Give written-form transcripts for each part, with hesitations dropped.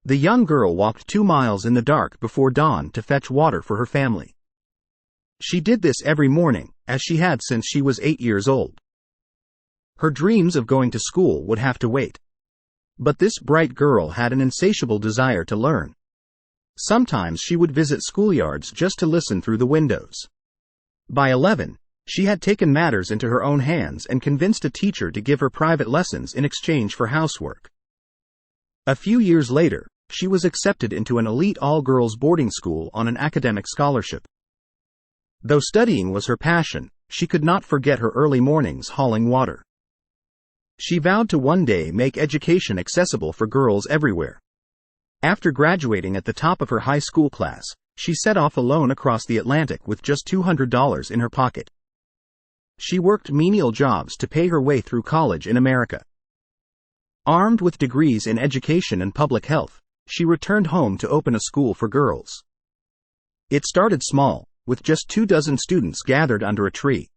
The young girl walked 2 miles in the dark before dawn to fetch water for her family. She did this every morning, as she had since she was 8 years old. Her dreams of going to school would have to wait. But this bright girl had an insatiable desire to learn. Sometimes she would visit schoolyards just to listen through the windows. By 11, she had taken matters into her own hands and convinced a teacher to give her private lessons in exchange for housework. A few years later, she was accepted into an elite all-girls boarding school on an academic scholarship. Though studying was her passion, she could not forget her early mornings hauling water. She vowed to one day make education accessible for girls everywhere. After graduating at the top of her high school class, she set off alone across the Atlantic with just $200 in her pocket. She worked menial jobs to pay her way through college in America. Armed with degrees in education and public health, she returned home to open a school for girls. It started small, with just 24 students gathered under a tree.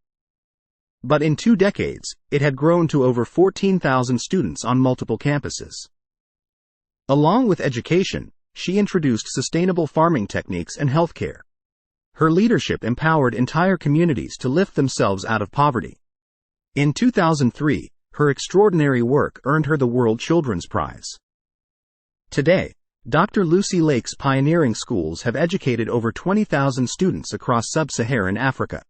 But in 2 decades, it had grown to over 14,000 students on multiple campuses. Along with education, she introduced sustainable farming techniques and healthcare. Her leadership empowered entire communities to lift themselves out of poverty. In 2003, her extraordinary work earned her the World Children's Prize. Today, Dr. Lucy Lake's pioneering schools have educated over 20,000 students across sub-Saharan Africa.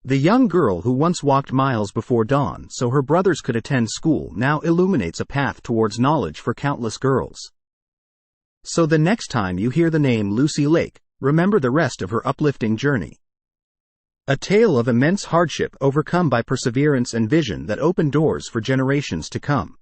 The young girl who once walked miles before dawn so her brothers could attend school now illuminates a path towards knowledge for countless girls. So the next time you hear the name Lucy Lake, remember the rest of her uplifting journey. A tale of immense hardship overcome by perseverance and vision that opened doors for generations to come.